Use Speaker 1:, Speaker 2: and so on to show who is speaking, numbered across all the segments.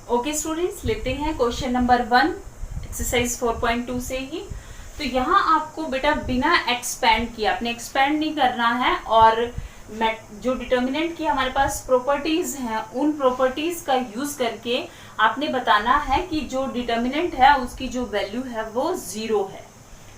Speaker 1: Okay students, लेते हैं question number 1 exercise 4.2 से ही। तो यहाँ आपको बेटा बिना एक्सपेंड किया, आपने एक्सपेंड नहीं करना है, और जो डिटर्मिनेंट की हमारे पास प्रॉपर्टीज हैं उन प्रॉपर्टीज का यूज करके आपने बताना है कि जो डिटर्मिनेंट है उसकी जो वैल्यू है वो 0 है।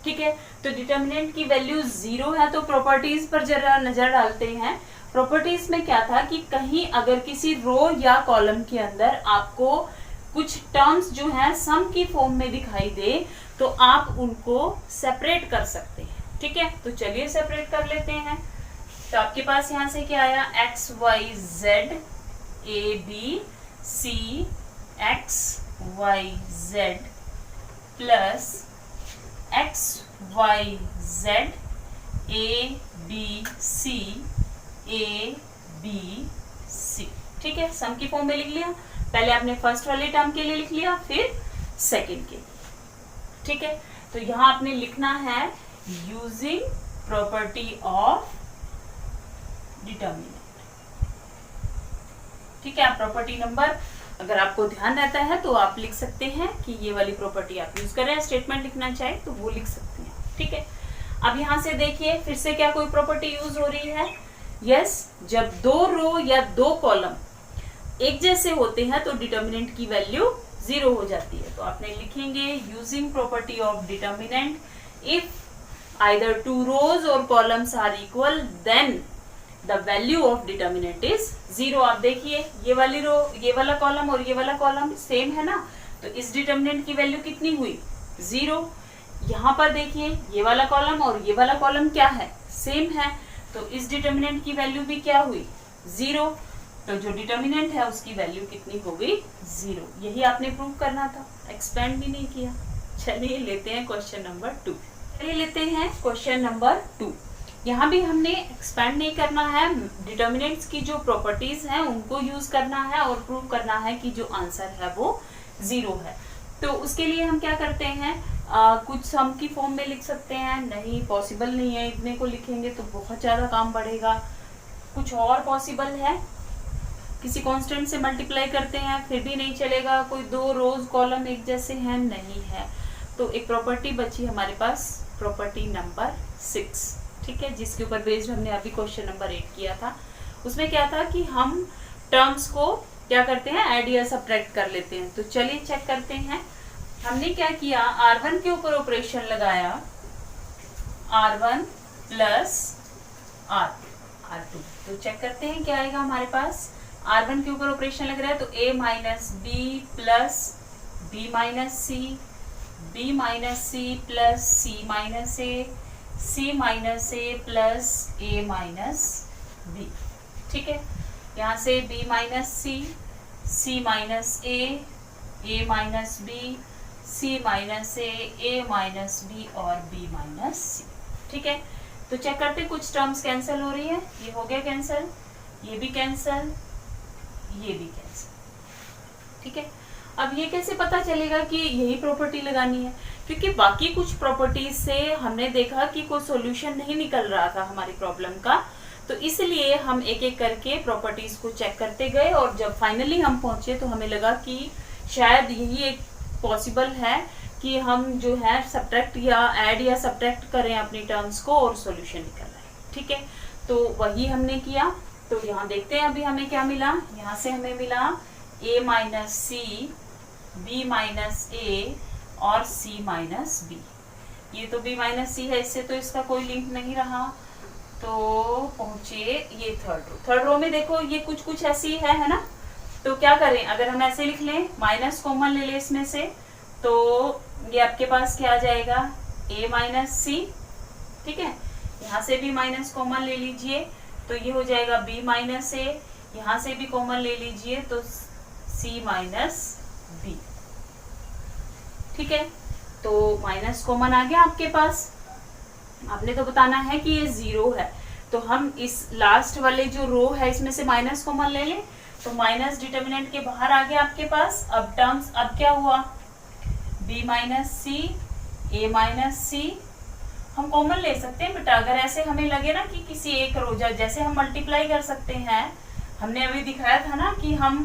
Speaker 1: ठीक है, तो डिटर्मिनेंट की वैल्यू 0 है तो प्रॉपर्टीज पर जरा नजर डालते हैं। प्रॉपर्टीज में क्या था कि कहीं अगर किसी रो या कॉलम के अंदर आपको कुछ टर्म्स जो हैं सम की फॉर्म में दिखाई दे तो आप उनको सेपरेट कर सकते हैं। ठीक है, तो चलिए सेपरेट कर लेते हैं। तो आपके पास यहां से क्या आया, X Y Z A B C X Y Z plus X Y Z A B C A B C. ठीक है, सम की फॉर्म में लिख लिया। पहले आपने फर्स्ट वाले टर्म के लिए लिख लिया, फिर सेकंड के। ठीक है, तो यहां आपने लिखना है यूजिंग प्रॉपर्टी ऑफ डिटर्मिनेंट। ठीक है, आप प्रॉपर्टी नंबर अगर आपको ध्यान रहता है तो आप लिख सकते हैं कि ये वाली प्रॉपर्टी आप यूज कर रहे हैं, स्टेटमेंट लिखना चाहे तो वो लिख सकते हैं। ठीक है, अब यहां से देखिए फिर से क्या कोई प्रॉपर्टी यूज हो रही है। यस, जब दो रो या दो कॉलम एक जैसे होते हैं तो डिटर्मिनेंट की वैल्यू 0 हो जाती है। तो आपने लिखेंगे using property of determinant if either two rows और columns are equal then the value of determinant is 0। आप देखिए ये वाली रो, ये वाला कॉलम और ये वाला कॉलम सेम है ना, तो इस डिटर्मिनेंट की वैल्यू कितनी हुई, 0। यहाँ पर देखिए ये वाला कॉलम और ये वाला कॉलम क्या है, सेम है, तो इस डिटर्मिनेंट की वैल्यू भी क्या हुई, 0। तो जो डिटर्मिनेंट है उसकी वैल्यू कितनी हो गई, 0। यही आपने प्रूव करना था, एक्सपेंड भी नहीं किया। चलिए लेते हैं क्वेश्चन नंबर 2। चलिए लेते हैं क्वेश्चन नंबर 2। यहाँ भी हमने एक्सपेंड नहीं करना है, डिटर्मिनेंट्स की जो प्रॉपर्टीज हैं उनको यूज करना है और प्रूव करना है कि जो आंसर है वो 0 है। तो उसके लिए हम क्या करते हैं, कुछ सम की फॉर्म में लिख सकते हैं, नहीं पॉसिबल नहीं है, इतने को लिखेंगे तो बहुत ज्यादा काम बढ़ेगा। कुछ और पॉसिबल है, किसी कांस्टेंट से मल्टीप्लाई करते हैं फिर भी नहीं चलेगा, कोई दो रोज कॉलम एक जैसे हैं, नहीं है, तो एक प्रॉपर्टी बची हमारे पास, प्रॉपर्टी नंबर 6। ठीक है, जिसके ऊपर बेस्ड हमने अभी क्वेश्चन नंबर 8 किया था। उसमें क्या था कि हम टर्म्स को क्या करते हैं, ऐड या सब्ट्रैक्ट कर लेते हैं। तो चलिए चेक करते हैं। हमने क्या किया, R1 के ऊपर ऑपरेशन लगाया, R1 प्लस R2। तो चेक करते हैं क्या आएगा हमारे पास। R1 के ऊपर ऑपरेशन लग रहा है तो A minus B plus B minus C, B minus C plus C minus A, C minus A plus A minus B। ठीक है, यहाँ से B minus C, C minus A minus B, C minus A minus B और B minus C। ठीक है, तो check करते कुछ टर्म्स कैंसिल हो रही है, ये हो गया कैंसिल, ये भी कैंसिल, ये भी कैंसिल। ठीक है, अब ये कैसे पता चलेगा कि यही प्रॉपर्टी लगानी है, क्योंकि बाकी कुछ प्रॉपर्टीज से हमने देखा कि कोई सॉल्यूशन नहीं निकल रहा था हमारी प्रॉब्लम का, तो इसलिए हम एक एक करके प्रॉपर्टीज को चेक करते गए और जब फाइनली हम पहुंचे तो हमें लगा कि शायद यही एक पॉसिबल है कि हम जो है सब्ट्रैक्ट या ऐड या सब्ट्रैक्ट करें अपनी टर्म्स को और सॉल्यूशन निकल आए। ठीक है, तो वही हमने किया। तो यहाँ देखते हैं अभी हमें क्या मिला, यहाँ से हमें मिला A minus C, B minus A और C माइनस B। ये तो B माइनस सी है, इससे तो इसका कोई लिंक नहीं रहा, तो पहुंचे ये थर्ड रो में। देखो ये कुछ कुछ ऐसी है ना, तो क्या करें, अगर हम ऐसे लिख लें, माइनस कॉमन ले लें इसमें से, तो ये आपके पास क्या आ जाएगा, A माइनस सी। ठीक है, यहाँ से भी माइनस कॉमन ले लीजिए तो ये हो जाएगा B माइनस A, यहाँ से भी कॉमन ले लीजिए तो C माइनस B। ठीक है, तो माइनस कॉमन आ गया आपके पास। आपने तो बताना है कि ये 0 है, तो हम इस लास्ट वाले जो रो है इसमें से माइनस कॉमन ले लें, तो माइनस डिटर्मिनेंट के बाहर आ गया आपके पास। अब टर्म्स अब क्या हुआ, B minus C, A minus सी, हम कॉमन ले सकते हैं बेटा। अगर ऐसे हमें लगे ना कि किसी एक रो, जैसे हम मल्टीप्लाई कर सकते हैं, हमने अभी दिखाया था ना कि हम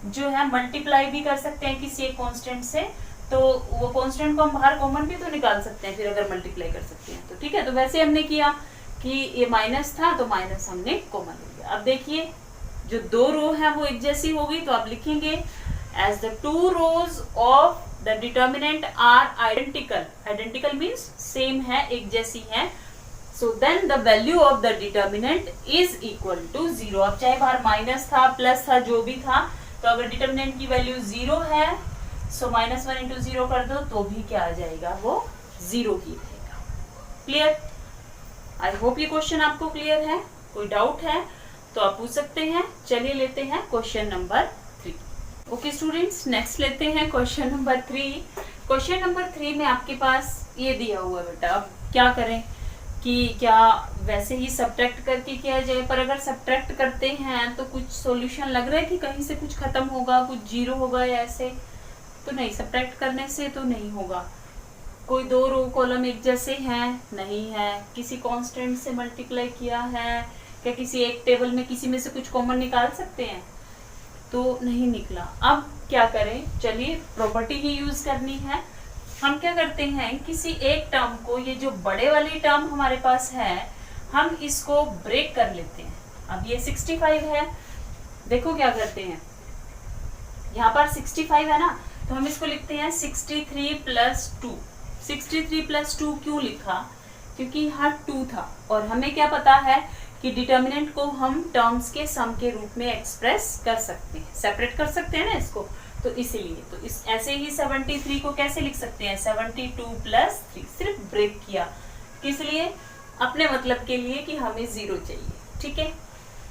Speaker 1: जो है मल्टीप्लाई भी कर सकते हैं किसी एक कांस्टेंट से, तो वो कांस्टेंट को हम बाहर कॉमन भी तो निकाल सकते हैं फिर अगर मल्टीप्लाई कर सकते हैं तो। ठीक है, तो वैसे हमने किया कि ये माइनस था तो माइनस हमने कॉमन ले लिया। अब देखिए जो दो रो है वो एक जैसी होगी, तो आप लिखेंगे as the two rows of the determinant are identical, identical means same है, एक जैसी है, so then the value of the determinant is equal to 0। अब चाहे बाहर माइनस था प्लस था जो भी था, तो अगर डिटर्मिनेंट की वैल्यू 0 है सो -1 इंटू 0 कर दो तो भी क्या आ जाएगा, वो 0 ही रहेगा। क्लियर? आई होप ये क्वेश्चन आपको क्लियर है। कोई डाउट है तो आप पूछ सकते हैं। चलिए लेते हैं question number 3। Okay students, next लेते हैं क्वेश्चन नंबर 3। क्वेश्चन नंबर 3 में आपके पास ये दिया हुआ है बेटा, अब क्या करें कि क्या वैसे ही सब्ट्रैक्ट करके किया जाए, पर अगर सब्ट्रैक्ट करते हैं तो कुछ सॉल्यूशन लग रहा है कि कहीं से कुछ खत्म होगा, कुछ जीरो होगा या ऐसे, तो नहीं, सब्ट्रैक्ट करने से तो नहीं होगा। कोई दो रो कॉलम एक जैसे हैं, नहीं है, किसी कांस्टेंट से मल्टीप्लाई किया है, क्या किसी एक टेबल में किसी में से कुछ कॉमन निकाल सकते हैं, तो नहीं निकला। अब क्या करें, चलिए प्रॉपर्टी ही यूज करनी है। हम क्या करते हैं, किसी एक टर्म को, ये जो बड़े वाली टर्म हमारे पास है, हम इसको ब्रेक कर लेते हैं। अब ये 65 है, देखो क्या करते हैं, यहाँ पर 65 है ना, तो हम इसको लिखते हैं 63 प्लस 2। 63 प्लस 2 क्यों लिखा, क्योंकि यहाँ 2 था और हमें क्या पता है कि डिटर्मिनेंट को हम टर्म्स के सम के रूप में एक्सप्रेस कर सकते हैं, सेपरेट कर सकते हैं ना इसको, तो इसीलिए तो इस ऐसे ही 73 को कैसे लिख सकते हैं, 72 प्लस 3, सिर्फ ब्रेक किया, किस लिए, अपने मतलब के लिए कि हमें 0 चाहिए। ठीक है,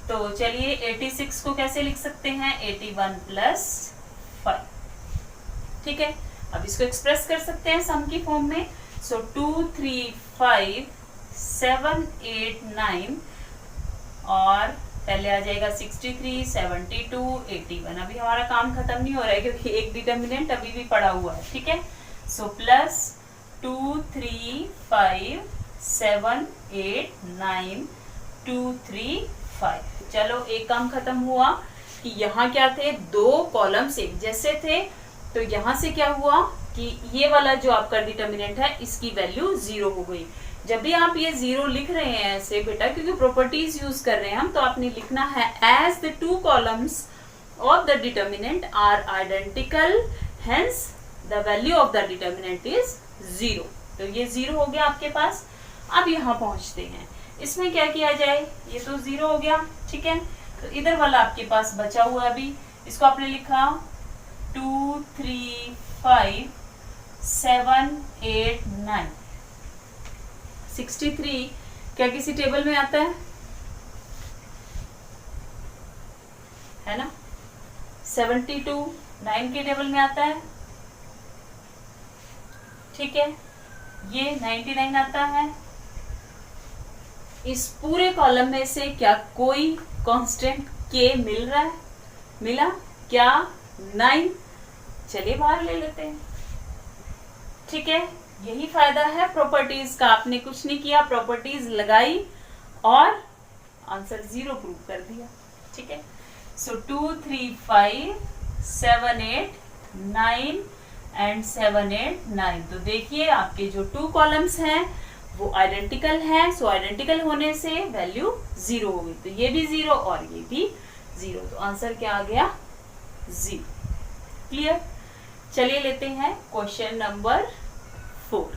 Speaker 1: तो चलिए 86 को कैसे लिख सकते हैं, 81 प्लस 5। ठीक है, अब इसको एक्सप्रेस कर सकते हैं सम की फॉर्म में, सो 2 3 5 7 8 9 और पहले आ जाएगा 63 72 81। अभी हमारा काम खत्म नहीं हो रहा है क्योंकि एक डिटर्मिनेंट अभी भी पड़ा हुआ है। ठीक है, सो प्लस 2 3 5 7 8 9 2 3 5। चलो एक काम खत्म हुआ कि यहाँ क्या थे, दो कॉलम्स एक जैसे थे, तो यहाँ से क्या हुआ कि ये वाला जो आपका डिटर्मिनेंट है इसकी वैल्यू 0 हो गई। जब भी आप ये 0 लिख रहे हैं ऐसे बेटा, क्योंकि प्रॉपर्टीज यूज कर रहे हैं हम, तो आपने लिखना है as the two columns of the determinant are identical, hence the value of the determinant is 0। तो ये 0 हो गया आपके पास। अब यहाँ पहुंचते हैं, इसमें क्या किया जाए, ये तो 0 हो गया। ठीक है, तो इधर वाला आपके पास बचा हुआ अभी, इसको आपने लिखा 2 3 5 7 8 9। 63 क्या किसी टेबल में आता है ना, 72 9 के टेबल में आता है। ठीक है, ये 99 आता है। इस पूरे कॉलम में से क्या कोई कांस्टेंट के मिल रहा है, मिला क्या, 9, चलिए बाहर ले लेते हैं। ठीक है, यही फायदा है प्रॉपर्टीज का, आपने कुछ नहीं किया, प्रॉपर्टीज लगाई और आंसर 0 प्रूव कर दिया। ठीक है, सो 2 3 5 7 8 9 एंड 7 8 9। तो देखिए आपके जो 2 कॉलम्स हैं वो आइडेंटिकल हैं, सो आइडेंटिकल होने से वैल्यू 0 हो गई, तो ये भी 0 और ये भी 0, तो आंसर क्या आ गया, 0। क्लियर? चलिए लेते हैं क्वेश्चन नंबर 4।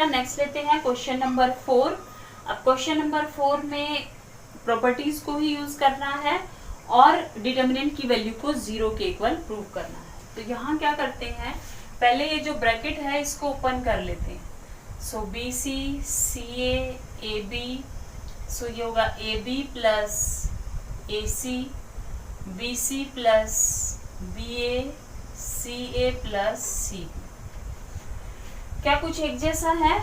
Speaker 1: नेक्स्ट लेते हैं क्वेश्चन नंबर 4। अब क्वेश्चन नंबर 4 में प्रॉपर्टीज को ही यूज करना है और डिटर्मिनेंट की वैल्यू को 0 के इक्वल प्रूव करना है। तो यहाँ क्या करते हैं, पहले ये जो ब्रैकेट है इसको ओपन कर लेते हैं। सो B C C A B, so ये होगा A B plus A C, B C plus B A, C A plus C B. क्या कुछ एक जैसा है,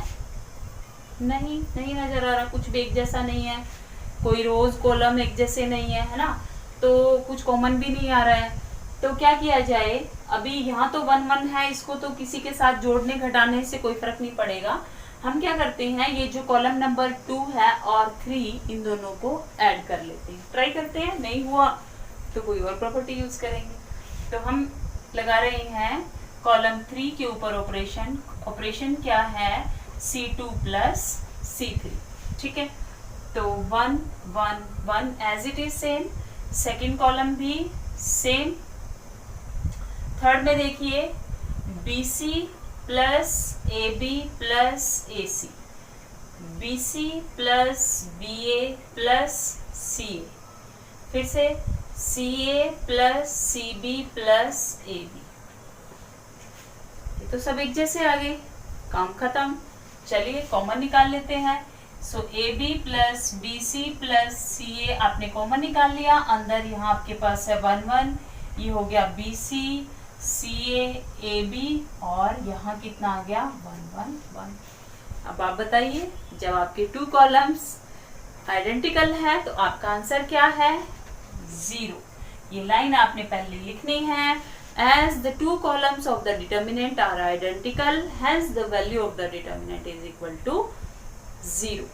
Speaker 1: नहीं, नहीं नजर आ रहा, कुछ भी एक जैसा नहीं है, कोई रोज कॉलम एक जैसे नहीं है ना, तो कुछ कॉमन भी नहीं आ रहा है। तो क्या किया जाए, अभी यहाँ तो 1 1 है, इसको तो किसी के साथ जोड़ने घटाने से कोई फर्क नहीं पड़ेगा, हम क्या करते हैं, ये जो कॉलम नंबर 2 है और 3 इन दोनों को ऐड कर लेते हैं। ट्राई करते हैं, नहीं हुआ तो कोई और प्रॉपर्टी यूज करेंगे। तो हम लगा रहे हैं कॉलम 3 के ऊपर ऑपरेशन। ऑपरेशन क्या है, C2 प्लस C3, ठीक है। तो 1 1 1 as it is same, second column भी सेम। थर्ड में देखिए BC plus AB plus AC, BC plus BA plus CA, फिर से CA plus CB plus AB। ये तो सब एक जैसे आ गए, काम खत्म। चलिए कॉमन निकाल लेते हैं। सो AB plus BC plus CA आपने कॉमन निकाल लिया, अंदर यहाँ आपके पास है 1 1, ये हो गया BC CA AB और यहाँ कितना आ गया 1 1 1। अब आप बताइए, जब आपके 2 कॉलम्स आइडेंटिकल है तो आपका आंसर क्या है, 0। ये लाइन आपने पहले लिखनी है। As the 2 columns of the determinant are identical, hence the value of the determinant is equal to 0.